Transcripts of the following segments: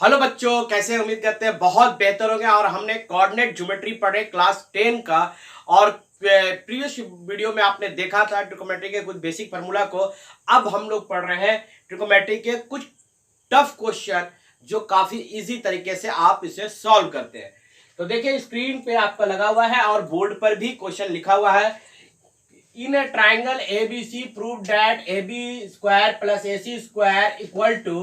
Hello बच्चों, कैसे उम्मीद करते हैं बहुत बेहतर हो गया। और हमने कोऑर्डिनेट ज्योमेट्री पढ़े क्लास 10 का। और प्रीवियस वीडियो में आपने देखा था ट्रिग्नोमेट्री के कुछ बेसिक फार्मूला को। अब हम लोग पढ़ रहे हैं ट्रिग्नोमेट्री के कुछ टफ क्वेश्चन जो काफी इजी तरीके से आप इसे सॉल्व करते हैं। तो देखिए स्क्रीन पे आपका लगा हुआ है और बोर्ड पर भी क्वेश्चन लिखा हुआ है। इन a triangle ABC prove that AB square plus AC square equal to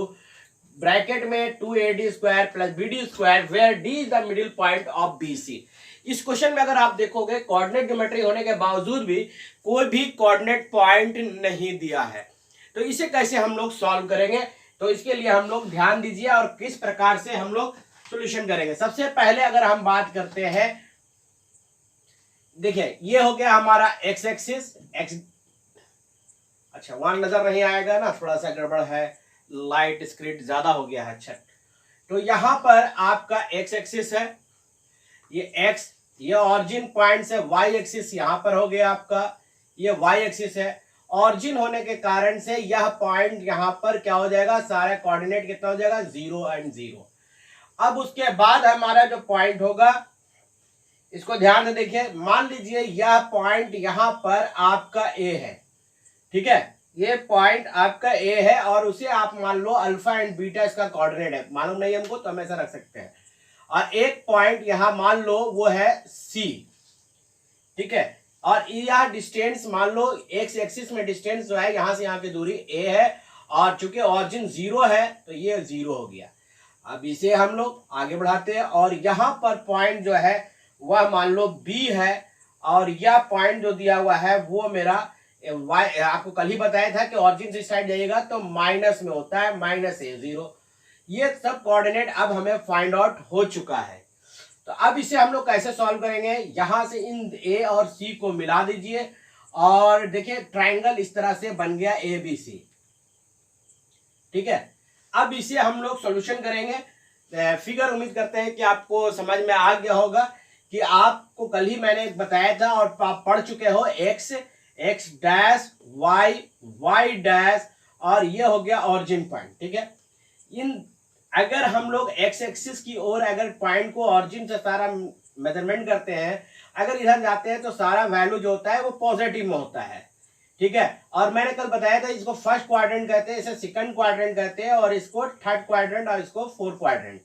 bracket में 2AD square plus BD square where D is the middle point of BC। इस क्वेश्चन में अगर आप देखोगे कोऑर्डिनेट ज्योमेट्री होने के बावजूद भी कोई भी कोऑर्डिनेट पॉइंट नहीं दिया है। तो इसे कैसे हम लोग सॉल्व करेंगे, तो इसके लिए हम लोग ध्यान दीजिए और किस प्रकार से हम लोग सॉल्यूशन करेंगे। सबसे पहले अगर हम बात करते हैं, देखिए ये हो गया हमारा एक्स एक्सिस अच्छा वहां नजर नहीं आएगा ना, थोड़ा सा गड़बड़ है, लाइट स्क्रीन ज्यादा हो गया है। अच्छा तो यहां पर आपका एक्स एक्सिस है, ये एक्स, ये ऑरिजिन पॉइंट से वाई एक्सिस यहां पर हो गया आपका, ये वाई एक्सिस है। ऑरिजिन होने के कारण से यह पॉइंट यहां पर क्या हो जाएगा, सारा कोऑर्डिनेट कितना हो जाएगा, 0 एंड 0। अब उसके बाद हमारा जो पॉइंट होगा, इसको ध्यान से देखिए, मान लीजिए यह पॉइंट यहां पर आपका ए है, ठीक है, ये पॉइंट आपका ए है और उसे आप मान लो अल्फा एंड बीटा इसका कोऑर्डिनेट है, मालूम नहीं हमको तो हम ऐसा रख सकते हैं। और एक पॉइंट यहां मान लो वो है सी, ठीक है, और यह डिस्टेंस मान लो एक्स एक्सिस में डिस्टेंस जो है यहां से यहां की दूरी ए है, और चूंकि ऑरिजिन 0 है तो ये 0 हो गया। अब इसे हम लोग आगे बढ़ाते हैं और यहां पर पॉइंट जो है वह मान लो बी है, और यह पॉइंट जो दिया हुआ है वो मेरा वाई, आपको कल ही बताया था कि ऑरिजिन से साइड जाइएगा तो माइनस में होता है, -a0। ये सब कोऑर्डिनेट अब हमें फाइंड आउट हो चुका है। तो अब इसे हम लोग कैसे सॉल्व करेंगे, यहां से इन ए और सी को मिला दीजिए और देखिए ट्राइंगल इस तरह से बन गया ABC, ठीक है। अब इसे हम लोग सॉल्यूशन करेंगे। फिगर उम्मीद करते हैं कि आपको समझ में आ गया होगा कि आपको कल ही मैंने बताया था और आप पढ़ चुके हो, एक्स डैश वाई डैश, और ये हो गया ऑरिजिन पॉइंट, ठीक है। इन अगर हम लोग एक्स एक्सिस की ओर अगर पॉइंट को ऑरिजिन से सारा मेजरमेंट करते हैं, अगर इधर जाते हैं तो सारा वैल्यू जो होता है वो पॉजिटिव में होता है, ठीक है। और मैंने कल बताया था इसको फर्स्ट क्वाड्रेंट कहते हैं, इसे सेकंड क्वाड्रेंट कहते हैं, और इसको थर्ड क्वाड्रेंट और इसको फोर्थ क्वाड्रेंट।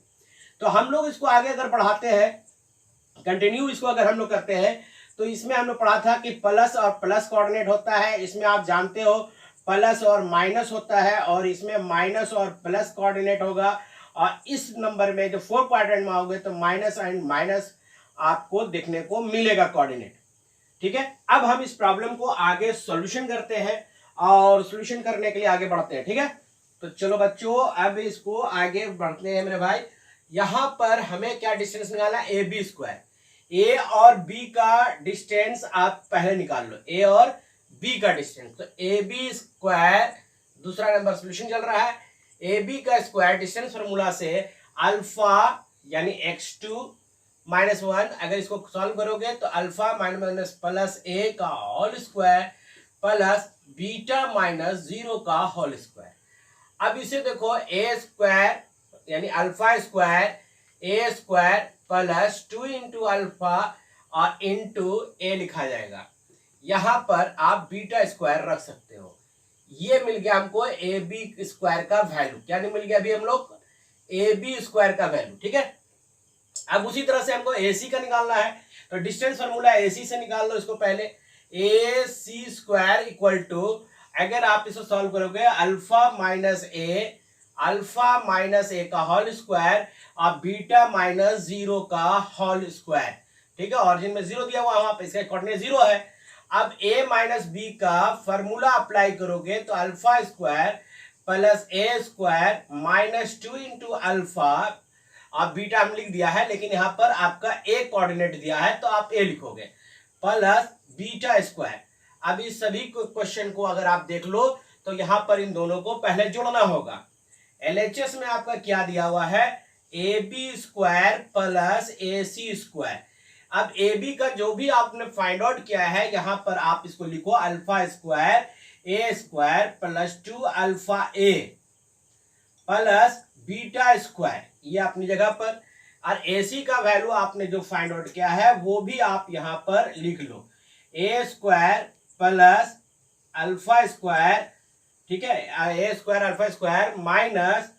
तो हम लोग इसको आगे अगर बढ़ाते हैं, कंटिन्यू इसको अगर हम लोग करते हैं, तो इसमें हमने पढ़ा था कि प्लस और प्लस कोऑर्डिनेट होता है, इसमें आप जानते हो प्लस और माइनस होता है, और इसमें माइनस और प्लस कोऑर्डिनेट होगा। और इस नंबर में जो फोर्थ क्वाड्रेंट में आओगे तो माइनस एंड माइनस आपको देखने को मिलेगा कोऑर्डिनेट, ठीक है। अब हम इस प्रॉब्लम को आगे सॉल्यूशन करते हैं और सॉल्यूशन करने के लिए आगे बढ़ते हैं, ठीक है। तो चलो बच्चों अब इसको आगे बढ़ते हैं मेरे भाई। यहां पर हमें क्या डिस्टेंस निकाला, AB स्क्वायर। ए और बी का डिस्टेंस आप पहले निकाल लो, ए और बी का डिस्टेंस। तो AB स्क्वायर, दूसरा नंबर सॉल्यूशन चल रहा है, AB का स्क्वायर डिस्टेंस फॉर्मूला से अल्फा यानी x2 -1, अगर इसको सॉल्व करोगे तो अल्फा माइनस प्लस ए का होल स्क्वायर प्लस बीटा -0 का होल स्क्वायर। अब इसे देखो, ए स्क्वायर यानी अल्फा स्क्वायर ए स्क्वायर प्लस 2 इंटू अल्फा और इंटू ए लिखा जाएगा। यहां पर आप बीटा स्क्वायर रख सकते हो। ये मिल गया हमको ए बी स्क्वायर का वैल्यू, क्या नहीं मिल गया अभी हम लोग, ए बी स्क्वायर का वैल्यू, ठीक है। अब उसी तरह से हमको ए सी का निकालना है, तो डिस्टेंस फॉर्मूला ए सी से निकाल लो इसको पहले। ए सी स्क्वायर इक्वल टू, अगर आप इसको सॉल्व करोगे, अल्फा माइनस ए का होल स्क्वायर और बीटा -0 का होल स्क्वायर, ठीक है। ऑरिजिन में 0 दिया हुआ वहां पे, इसका कोऑर्डिनेट 0 है। अब a माइनस बी का फॉर्मूला अप्लाई करोगे तो अल्फा स्क्वायर प्लस ए स्क्वायर -2 इंटू अल्फा, आप बीटा हम लिख दिया है लेकिन यहां पर आपका ए कोऑर्डिनेट दिया है तो आप ए लिखोगे, प्लस बीटा स्क्वायर। अब इस सभी क्वेश्चन को अगर आप देख लो तो यहां पर इन दोनों को पहले जोड़ना होगा। LHS में आपका क्या दिया हुआ है, AB square plus AC square. अब AB का जो भी आपने फाइंड आउट किया है, यहां पर आप इसको लिखो alpha square A square plus 2 alpha A plus beta square, ये अपनी जगह पर, और AC का वैल्यू आपने जो फाइंड आउट किया है वो भी आप यहां पर लिख लो, a square plus alpha square, ठीक है, a square alpha square minus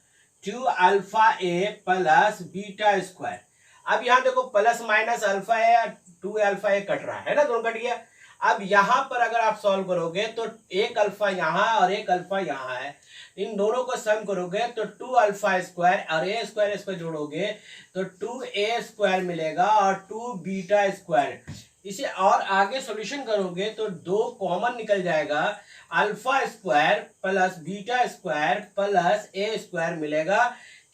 2 alpha a plus beta square. अब यहां देखो प्लस माइनस अल्फा है, 2 अल्फा a कट रहा है ना, दोनों कट गया। अब यहां पर अगर आप सॉल्व करोगे तो एक अल्फा यहां और एक अल्फा यहां है, इन दोनों को सम करोगे तो 2 अल्फा स्क्वायर और a स्क्वायर इसको जोड़ोगे तो 2a स्क्वायर मिलेगा और 2 बीटा स्क्वायर। इसे और आगे सॉल्यूशन करोगे तो 2 कॉमन निकल जाएगा, alpha square plus beta square plus a square मिलेगा।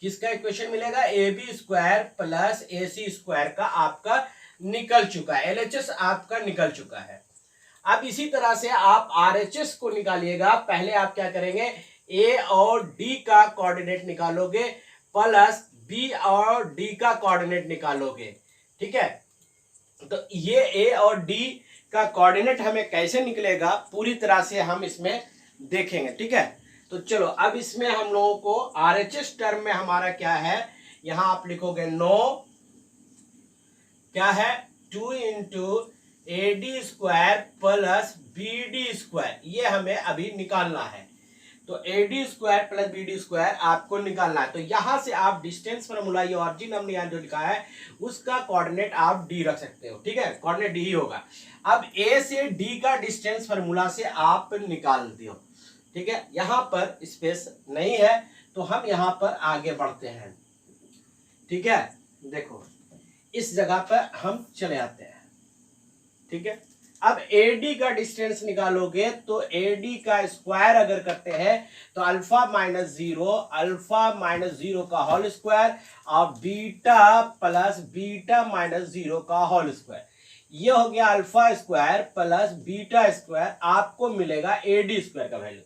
किसका इक्वेशन मिलेगा, ab square plus ac square का आपका निकल चुका है, LHS आपका निकल चुका है। अब इसी तरह से आप RHS को निकालिएगा। पहले आप क्या करेंगे, A और D का कोऑर्डिनेट निकालोगे प्लस B और D का कोऑर्डिनेट निकालोगे, ठीक है। तो ये A और D का कोऑर्डिनेट हमें कैसे निकलेगा पूरी तरह से हम इसमें देखेंगे, ठीक है। तो चलो अब इसमें हम लोगों को RHS टर्म में हमारा क्या है, यहां आप लिखोगे 9 क्या है 2 into AD square plus BD square, ये हमें अभी निकालना है। तो AD square plus BD square आपको निकालना है। तो यहां से आप डिस्टेंस फॉर्मूला, ये ऑरिजिन हमने यहाँ जो लिखा है उसका कोऑर्डिनेट आप D रख सकते हो, ठीक है, कोऑर्डिनेट D ही होगा। अब A से D का डिस्टेंस फॉर्मूला से आप निकाल दियो, ठीक है। यहां पर स्पेस नहीं है तो हम यहां पर आगे बढ़ते हैं, ठीक है। देखो इस जगह पर हम चले आते हैं, ठीक है। अब AD का डिस्टेंस निकालोगे तो AD का स्क्वायर अगर करते हैं तो अल्फा माइनस 0 का होल स्क्वायर और बीटा प्लस बीटा माइनस 0 का होल स्क्वायर, ये हो गया alpha square plus beta square, आपको मिलेगा AD स्क्वायर का वैल्यू।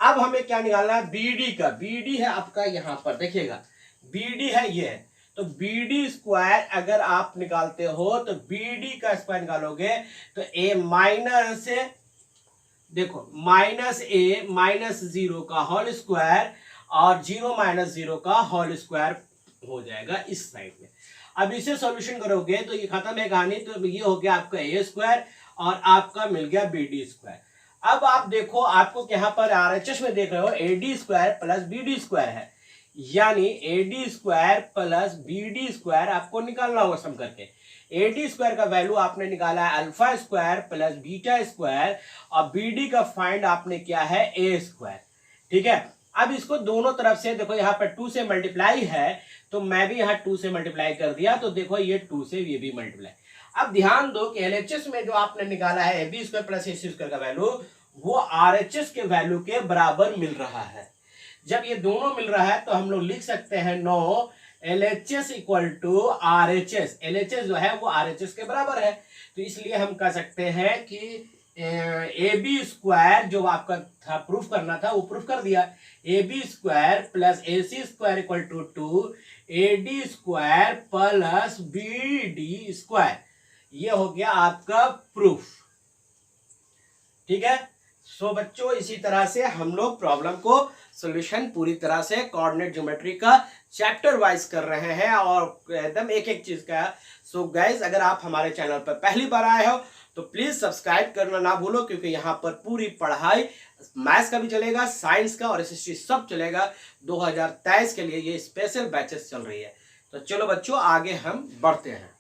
अब हमें क्या निकालना है, BD का, BD है आपका यहां पर देखिएगा, BD है ये, तो BD स्क्वायर अगर आप निकालते हो तो BD का स्क्वायर निकालोगे तो A माइनस, देखो माइनस A माइनस 0 का होल स्क्वायर और 0 माइनस 0 का होल स्क्वायर हो जाएगा इस साइड में। अब इसे सॉल्यूशन करोगे तो ये खत्म है कहानी। तो ये हो गया आपका A स्क्वायर और आपका मिल गया BD स्क्वायर। अब आप देखो, आपको यहाँ पर RHS में देख रहे हो AD square plus BD square है, यानी AD square plus BD square आपको निकालना होगा सम करके। AD स्क्वायर का वैल्यू आपने निकाला है alpha square plus beta square और BD का फाइंड आपने किया है A स्क्वायर, ठीक है। अब इसको दोनों तरफ से देखो, यहाँ पर 2 से मल्टीप्लाई है तो मैं भी यहाँ 2 से मल्टीप्लाई कर दिया, तो देखो ये 2 से ये भी मल्टीप्लाई। अब ध्यान दो कि LHS में जो आपने निकाला है AB square plus AC square का वैल्यू वो RHS के वैल्यू के बराबर मिल रहा है। जब ये दोनों मिल रहा है तो हम लोग लिख सकते हैं 9 LHS equal to RHS, LHS जो है वो RHS के बराबर है। तो इसलिए हम कह सकते हैं कि AB स्क्वायर जो आपका था प्रूफ करना था वो प्रूफ कर दिया, AB square plus AC square equal to 2 AD square plus BD square, ये हो गया आपका प्रूफ, ठीक है। सो बच्चों इसी तरह से हम लोग प्रॉब्लम को सॉल्यूशन पूरी तरह से कोऑर्डिनेट ज्योमेट्री का चैप्टर वाइज कर रहे हैं और एकदम एक एक चीज का। सो गाइज अगर आप हमारे चैनल पर पहली बार आए हो तो प्लीज सब्सक्राइब करना ना भूलो, क्योंकि यहाँ पर पूरी पढ़ाई मैथ्स का भी चलेगा, साइंस का और SST सब चलेगा। 2023 के लिए ये स्पेशल बैचेस चल रही है। तो चलो बच्चों आगे हम बढ़ते हैं।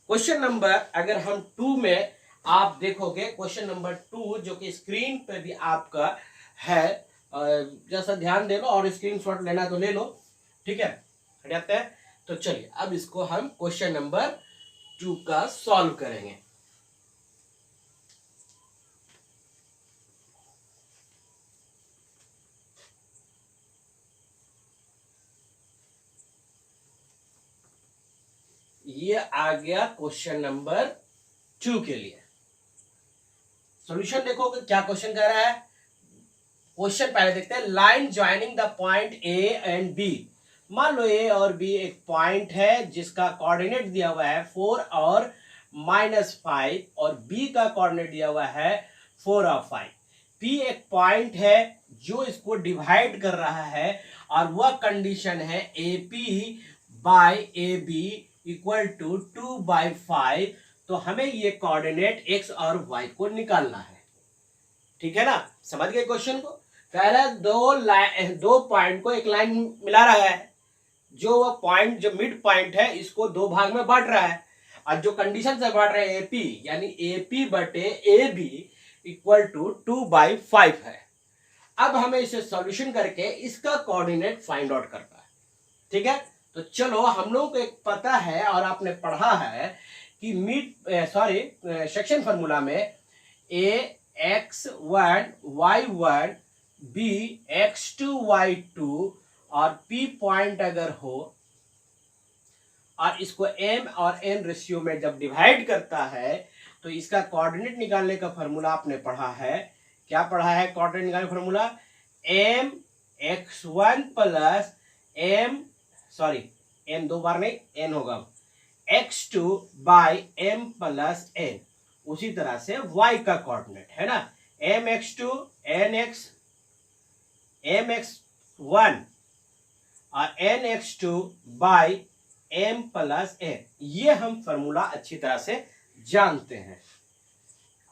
क्वेश्चन नंबर अगर हम 2 में आप देखोगे, क्वेश्चन नंबर 2 जो कि स्क्रीन पे भी आपका है, जैसा ध्यान दे लो और स्क्रीनशॉट लेना तो ले लो, ठीक है। हटाते हैं, तो चलिए अब इसको हम क्वेश्चन नंबर 2 का सॉल्व करेंगे। ये आ गया क्वेश्चन नंबर 2 के लिए। सॉल्यूशन देखोगे क्या क्वेश्चन कह रहा है। क्वेश्चन पहले देखते हैं, line joining the point A and B। मान लो A और B एक पॉइंट है जिसका कोऑर्डिनेट दिया हुआ है 4 और -5 और B का कोऑर्डिनेट दिया हुआ है 4 और 5। P एक पॉइंट है जो इसको डिवाइड कर रहा है, और वह कंडीशन है AP by AB equal to 2/5, तो हमें ये कोऑर्डिनेट x और y को निकालना है। ठीक है ना, समझ गए क्वेश्चन को। पहले दो पॉइंट को एक लाइन मिला रहा है, जो वो पॉइंट जो मिड पॉइंट है इसको दो भाग में बांट रहा है, और जो कंडीशन से बांट रहे हैं AP, यानी AP बटे AB इक्वल टू 2/5 है। अब हमें इसे सॉल्यूशन करके इसका कोऑर्डिनेट फाइंड आउट करना है। ठीक है, तो चलो, हम लोगों को एक पता है और आपने पढ़ा है कि सेक्शन फार्मूला में AX1 Y1 B X2 Y2 और P पॉइंट अगर हो और इसको M और N रेशियो में जब डिवाइड करता है, तो इसका कोऑर्डिनेट निकालने का फार्मूला आपने पढ़ा है। क्या पढ़ा है कोऑर्डिनेट निकालने का फार्मूला? MX1 प्लस M दो बार नहीं, N होगा, X2 bye M plus N। उसी तरह से Y का कोऑर्डिनेट है ना, MX2 MX1 और NX2 bye M plus N। ये हम फार्मूला अच्छी तरह से जानते हैं,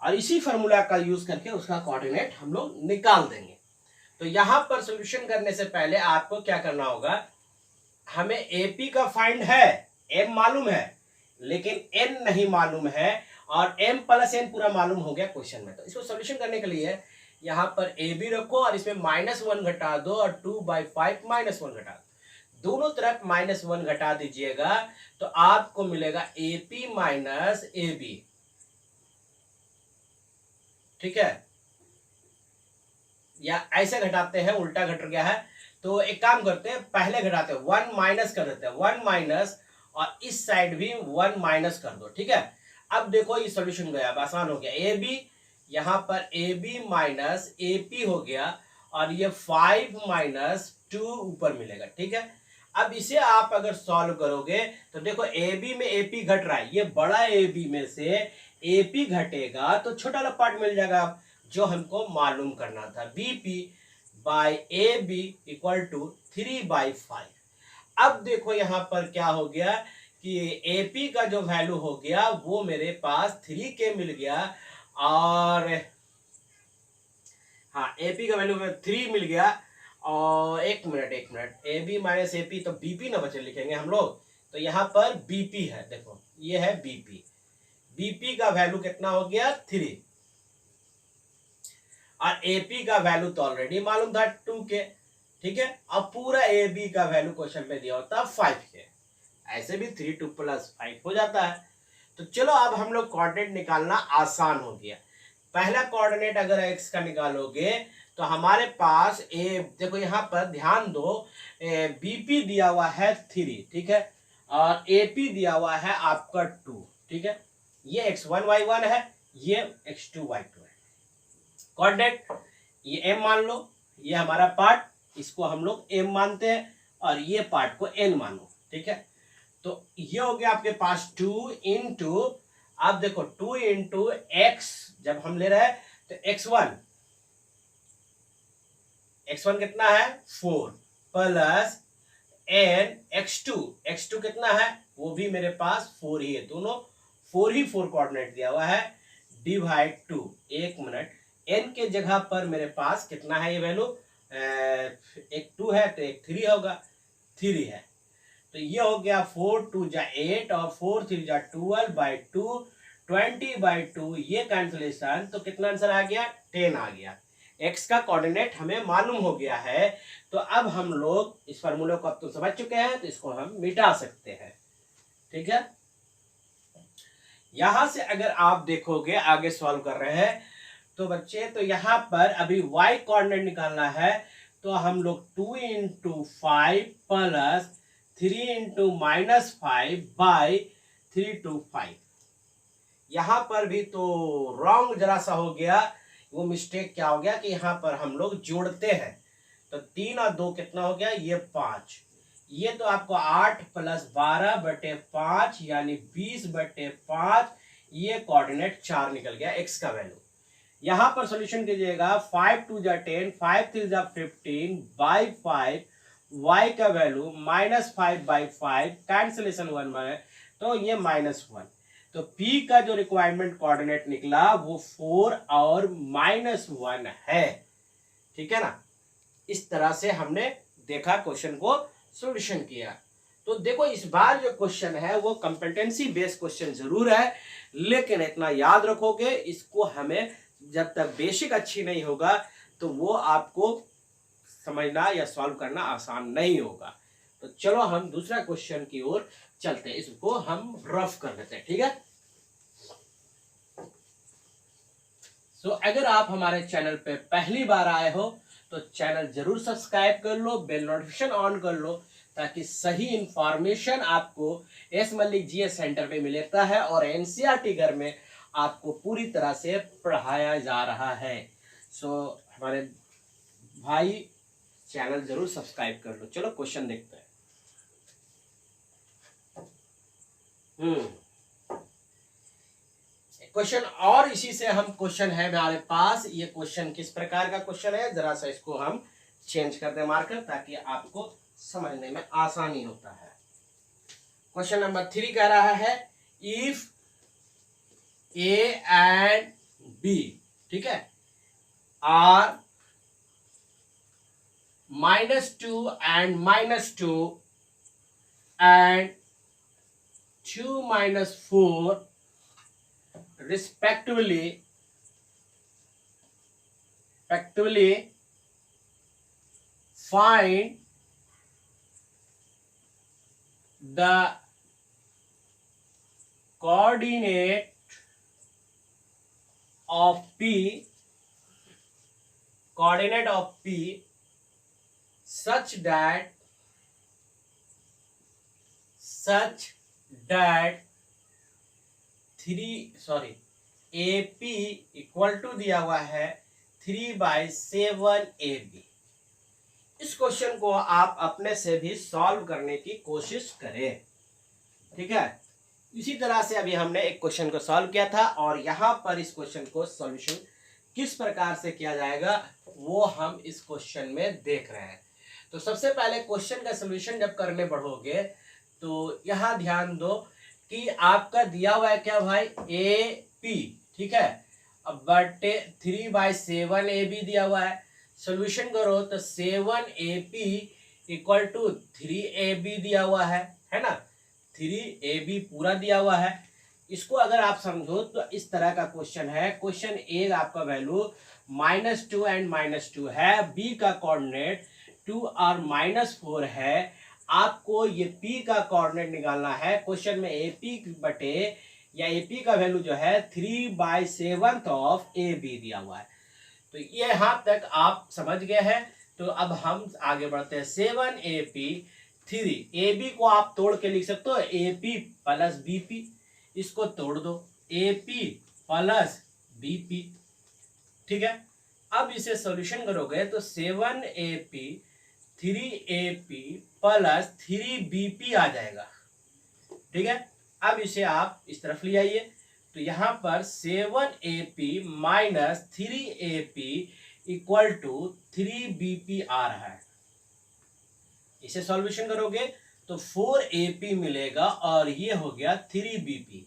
और इसी फार्मूला का यूज करके उसका कोऑर्डिनेट हम लोग निकाल देंगे। तो यहां पर सॉल्यूशन करने से पहले आपको क्या करना होगा, हमें AP का फाइंड है, M मालूम है, लेकिन N नहीं मालूम है, और M प्लस N पूरा मालूम हो गया क्वेश्चन में। तो इसको सॉल्यूशन करने के लिए यहां पर AB रखो और इसमें -1 घटा दो, और 2/5 -1 घटा दो, दोनों तरफ -1 घटा दीजिएगा, तो आपको मिलेगा AP माइनस AB। ठीक है, या ऐसे घटाते हैं, उल्टा घट गया है, तो एक काम करते हैं, पहले घटाते हैं, 1 माइनस कर देते हैं, 1 माइनस, और इस साइड भी 1 माइनस कर दो। ठीक है, अब देखो ये सॉल्यूशन गया, अब आसान हो गया। AB, यहां पर AB माइनस AP हो गया, और ये 5 माइनस 2 ऊपर मिलेगा। ठीक है, अब इसे आप अगर सॉल्व करोगे तो देखो AB में AP घट रहा है, ये बड़ा AB में से AP घटेगा तो छोटा वाला पार्ट मिल जाएगा, जो हमको मालूम करना था, BP by AB equal to 3/5। अब देखो यहां पर क्या हो गया कि AP का जो वैल्यू हो गया वो मेरे पास 3K मिल गया, और हाँ, AP का वैल्यू 3 मिल गया, और एक मिनट, AB माइनस AP, तो BP ना बचे लिखेंगे हम लोग, तो यहाँ पर BP है, देखो ये है BP का वैल्यू कितना हो गया 3, और AP का वैल्यू तो ऑलरेडी मालूम था 2K। ठीक है, अब पूरा AB का वैल्यू क्वेश्चन में दिया होता 5K, ऐसे भी 3 2 प्लस 5 हो जाता है। तो चलो, अब हम लोग कोऑर्डिनेट निकालना आसान हो गया। पहला कोऑर्डिनेट अगर x का निकालोगे तो हमारे पास देखो यहाँ पर ध्यान दो, BP दिया हुआ है 3, ठीक है, और AP दिया हुआ है आपका 2। ठीक है, ये x1 y1 है, ये x2 y2 है। कोऑर्डिनेट ये M मान लो, ये हमारा पार्ट, इसको हम लोग M मानते हैं, और ये पार्ट को N मानो। ठीक है, तो ये हो गया आपके पास 2 इंटू, आप देखो 2 इंटू x जब हम ले रहे हैं तो x1 कितना है 4 प्लस n x2 कितना है, वो भी मेरे पास 4 ही है, दोनों 4 कोऑर्डिनेट दिया हुआ है, डिवाइड 2। एक मिनट, n के जगह पर मेरे पास कितना है ये वैल्यू, एक 2 है तो एक 3 होगा, 3 है, तो ये हो गया 4 2 जा 8 और 4 3 जा 12/2 20/2, ये कैंसिलेशन, तो कितना आंसर आ गया 10 आ गया। x का कोऑर्डिनेट हमें मालूम हो गया है, तो अब हम लोग इस फार्मूले को अब तो समझ चुके हैं, तो इसको हम मिटा सकते हैं। ठीक है, यहां से अगर आप देखोगे आगे सॉल्व कर रहे हैं तो बच्चे, तो यहां पर अभी y कोऑर्डिनेट निकालना है, तो हम लोग 2 into 5 plus 3 into -5 by 3 to 5। यहां पर भी तो रॉन्ग जरा सा हो गया, वो मिस्टेक क्या हो गया कि यहां पर हम लोग जोड़ते हैं, तो 3 और 2 कितना हो गया, ये 5, ये तो आपको 8 प्लस 12/5 यानी 20/5, ये कोऑर्डिनेट 4 निकल गया x का वैल्यू। यहां पर सॉल्यूशन कीजिएगा 5 2 जा 10, 5 3 जा 15 बाई 5, y का वैल्यू -5/5, कैंसिलेशन 1 में, तो ये -1। तो p का जो रिक्वायरमेंट कोऑर्डिनेट निकला वो 4 और -1 है। ठीक है ना। इस तरह से हमने देखा, क्वेश्चन को सॉल्यूशन किया। तो देखो इस बार जो क्वेश्चन है वो कंपेटेंसी बेस्ड क्वेश्चन जरूर है, लेकिन इतना याद रखोगे, इसको हमें जब तक बेसिक अच्छी नहीं होगा तो वो आपको समझना या सॉल्व करना आसान नहीं होगा। तो चलो हम दूसरा क्वेश्चन की ओर चलते हैं, इसको हम रफ कर लेते हैं। ठीक है। तो अगर आप हमारे चैनल पे पहली बार आए हो तो चैनल जरूर सब्सक्राइब कर लो, बेल नोटिफिकेशन ऑन कर लो, ताकि सही इंफॉर्मेशन आपको एस मलिक जीएस सेंटर पे मिलता है और एनसीईआरटी घर में आपको पूरी तरह से पढ़ाया जा रहा है। सो हमारे भाई चैनल जरूर सब्सक्राइब कर लो। चलो क्वेश्चन देखते हैं। क्वेश्चन और इसी से हम क्वेश्चन है हमारे पास। ये क्वेश्चन किस प्रकार का क्वेश्चन है, जरा सा इसको हम चेंज कर दें मार्कर, ताकि आपको समझने में आसानी होता है। क्वेश्चन नंबर 3 कह रहा है इफ ए एंड बी, ठीक है, are -2 and -2 and 2 - 4 respectively find the coordinate of P such that AP equal to दिया हुआ है 3/7 AB। इस क्वेश्चन को आप अपने से भी सॉल्व करने की कोशिश करें। ठीक है। इसी तरह से अभी हमने एक क्वेश्चन को सॉल्व किया था और यहाँ पर इस क्वेश्चन को सॉल्यूशन किस प्रकार से किया जाएगा वो हम इस क्वेश्चन में देख रहे हैं। तो सबसे पहले क्वेश्चन का सॉल्यूशन जब करने बढ़ोगे तो यहाँ ध्यान दो कि आपका दिया हुआ है क्या भाई, AP, ठीक है, अब बटे 3/7 AB दिया हुआ है। सॉल्यूशन करो तो 7 AP इक्वल टू 3 AB दिया हुआ है ना, 3 AB पूरा दिया हुआ है। इसको अगर आप समझो तो इस तरह का क्वेश्चन है। क्वेश्चन ए आपका वैल्यू -2 एंड -2 है, बी का कोऑर्डिनेट 2 और -4 है। आपको ये पी का कोऑर्डिनेट निकालना है। क्वेश्चन में एपी बटे या एपी का वैल्यू जो है 3/7 ऑफ ए बी दिया हुआ है। तो ये यहां तक आप समझ गए हैं। तो अब हम आगे बढ़ते हैं। 7 AP 3 AB को आप तोड़ के लिख सकते हो AP प्लस BP, इसको तोड़ दो AP प्लस BP, ठीक है। अब इसे सॉल्यूशन करोगे तो 7 AP 3 AP प्लस 3 BP आ जाएगा, ठीक है। अब इसे आप इस तरफ ले आइए तो यहां पर 7 AP minus 3 AP equal to 3 BP आ रहा है। इसे सॉल्यूशन करोगे तो 4 AP मिलेगा और ये हो गया 3 BP।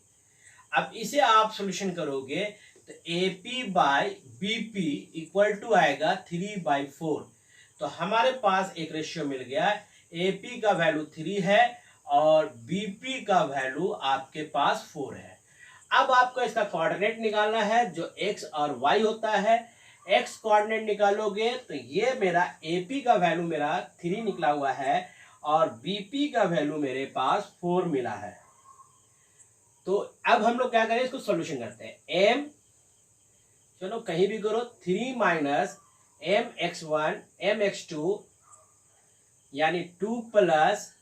अब इसे आप सॉल्यूशन करोगे तो AP by BP equal to आएगा 3/4। तो हमारे पास एक रेशियो मिल गया, AP का वैल्यू 3 है और BP का वैल्यू आपके पास 4 है। अब आपको इसका कोऑर्डिनेट निकालना है जो x और y होता है। x कोऑर्डिनेट निकालोगे तो ये मेरा AP का वैल्यू मेरा 3 निकला हुआ है और BP का वैल्यू मेरे पास 4 मिला है। तो अब हम लोग क्या करें, इसको सॉल्यूशन करते हैं। m चलो कहीं भी करो, 3 माइनस mx1 mx2 यानी 2 प्लस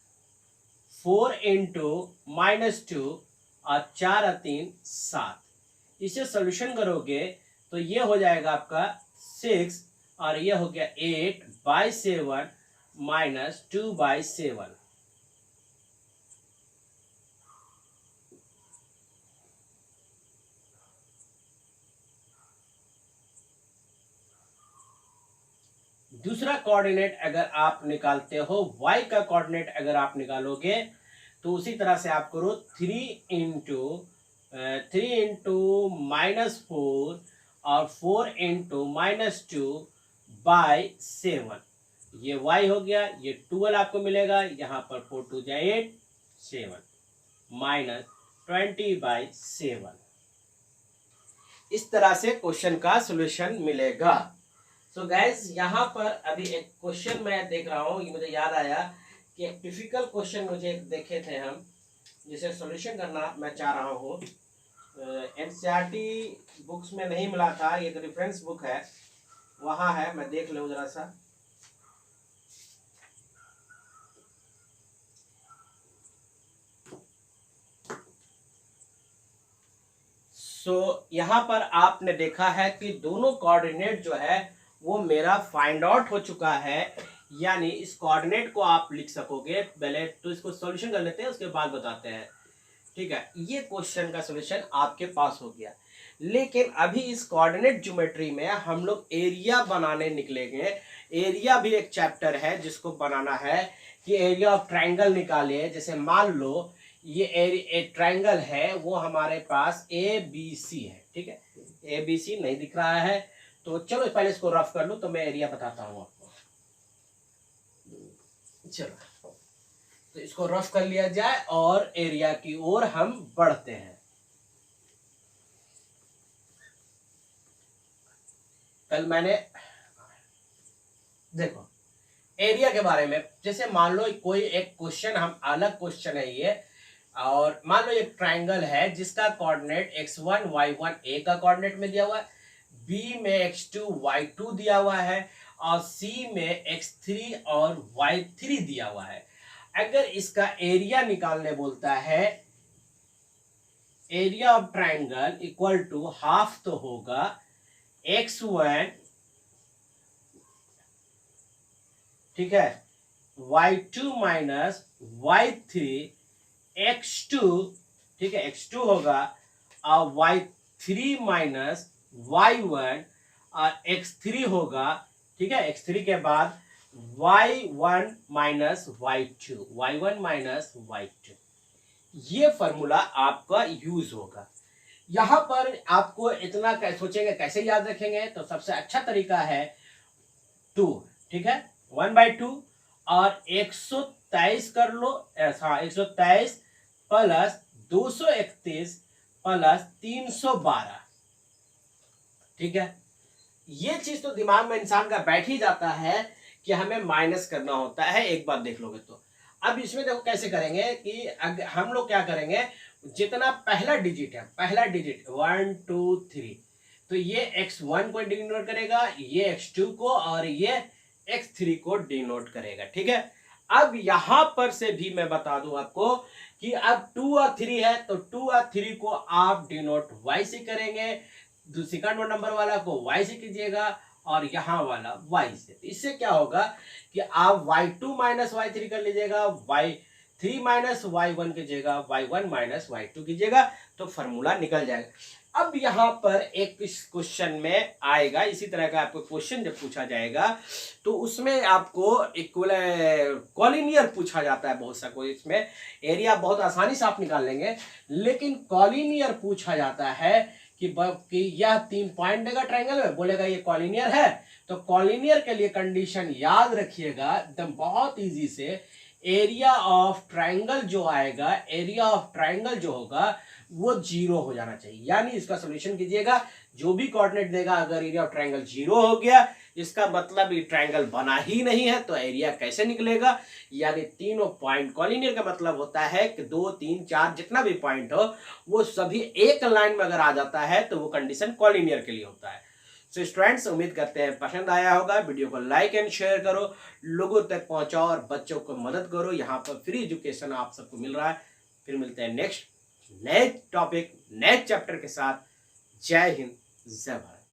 4 इंटू -2 और 4 और 3 7। इसे सॉल्यूशन करोगे तो ये हो जाएगा आपका 6 और ये हो गया 8/7 माइनस 2/7। दूसरा कोऑर्डिनेट अगर आप निकालते हो, y का कोऑर्डिनेट अगर आप निकालोगे तो उसी तरह से आप करो 3 इंटू -4 और 4 इंटू -2/7, ये y हो गया, ये 12 आपको मिलेगा, यहाँ पर 4 2 जा 8 7 -20/7। इस तरह से क्वेश्चन का सॉल्यूशन मिलेगा। सो गाइस, यहाँ पर अभी एक क्वेश्चन मैं देख रहा हूँ, ये मुझे याद आया कि एक डिफिकल्ट क्वेश्चन मुझे देखे थे हम, जिसे सॉल्यूशन करना मैं चाह रहा हूँ। एनसीईआरटी बुक्स में नहीं मिला था, ये एक रेफरेंस बुक है, वहाँ है, मैं देख लूँ जरा सा। यहाँ पर आपने देखा है कि दोनों कोऑर्डिनेट जो है वो मेरा फाइंड आउट हो चुका है, यानी इस कोऑर्डिनेट को आप लिख सकोगे। पहले तो इसको सॉल्यूशन कर लेते हैं, उसके बाद बताते हैं, ठीक है। ये क्वेश्चन का सॉल्यूशन आपके पास हो गया, लेकिन अभी इस कोऑर्डिनेट ज्योमेट्री में हम लोग एरिया बनाने निकलेंगे। एरिया भी एक चैप्टर है जिसको बनाना है कि एरिया ऑफ ट्राइंगल निकालिए। जैसे मान लो ये एक ट्राइंगल है, वो हमारे पास ABC है, ठीक है। ABC नहीं दिख रहा है, तो चलो पहले इसको रफ कर लूं तो मैं एरिया बताता हूं आपको। चलो तो इसको रफ कर लिया जाए और एरिया की ओर हम बढ़ते हैं। कल मैंने देखो एरिया के बारे में, जैसे मान लो कोई एक क्वेश्चन, हम अलग क्वेश्चन है ये, और मान लो एक ट्राइंगल है जिसका कोऑर्डिनेट x1 y1 a का कोऑर्डिनेट में दिया हुआ है, b में x2 y2 दिया हुआ है, और c में x3 और y3 दिया हुआ है। अगर इसका एरिया निकालने बोलता है, area of triangle equal to half तो होगा x1, ठीक है, y2 माइनस y3 x2, ठीक है, x2 होगा, और y3 माइनस y1 और x3 होगा, ठीक है। x3 के बाद y1 minus y2, y1 minus y2, ये फॉर्मूला आपका यूज होगा। यहां पर आपको इतना सोचेंगे कैसे याद रखेंगे, तो सबसे अच्छा तरीका है 2, ठीक है, 1/2 और 123 कर लो, हाँ 123 प्लस 231 प्लस 312, ठीक है। ये चीज तो दिमाग में इंसान का बैठ ही जाता है कि हमें माइनस करना होता है। एक बार देख लोगे तो अब इसमें देखो कैसे करेंगे कि हम लोग क्या करेंगे, जितना पहला डिजिट है, पहला डिजिट 1 2 3, तो ये x1 को डिनोट करेगा, ये x2 को, और ये x3 को डिनोट करेगा, ठीक है। अब यहां पर से भी मैं बता दूं आपको कि अब 2 और 3 है, तो 2 और 3 को आप डिनोट y से करेंगे, सेकंड नंबर वाला को y से कीजिएगा, और यहां वाला y से। इससे क्या होगा कि आप y2 माइनस y3 कर लीजिएगा, y3 माइनस y1 कीजिएगा, y1 माइनस y2 कीजिएगा, तो फॉर्मूला निकल जाएगा। अब यहां पर एक क्वेश्चन में आएगा, इसी तरह का आपको क्वेश्चन जब पूछा जाएगा तो उसमें आपको इक्वल कॉलिनियर पूछा जाता है बहुत सा। कोई इसमें एरिया बहुत आसानी से आप निकाल लेंगे, लेकिन कॉलिनियर पूछा जाता है कि यह 3 पॉइंट देगा ट्राइंगल में, बोलेगा ये कॉलिनियर है। तो कॉलिनियर के लिए कंडीशन याद रखिएगा एकदम बहुत इजी से, एरिया ऑफ ट्राइंगल जो आएगा, एरिया ऑफ ट्राइंगल जो होगा वो 0 हो जाना चाहिए। यानी इसका सॉल्यूशन कीजिएगा, जो भी कोऑर्डिनेट देगा अगर एरिया ऑफ ट्राइंगल 0 हो गया, इसका मतलब ये ट्राइंगल बना ही नहीं है, तो एरिया कैसे निकलेगा। यानी तीनों पॉइंट, कॉलिनियर का मतलब होता है कि 2 3 4 जितना भी पॉइंट हो वो सभी एक लाइन में अगर आ जाता है तो वो कंडीशन कॉलिनियर के लिए होता है। सो स्टूडेंट्स, उम्मीद करते हैं पसंद आया होगा। वीडियो को लाइक एंड शेयर करो, लोगों तक पहुंचाओ और बच्चों को मदद करो। यहाँ पर फ्री एजुकेशन आप सबको मिल रहा है। फिर मिलते हैं नेक्स्ट नए टॉपिक, नए चैप्टर के साथ। जय हिंद, जय भारत।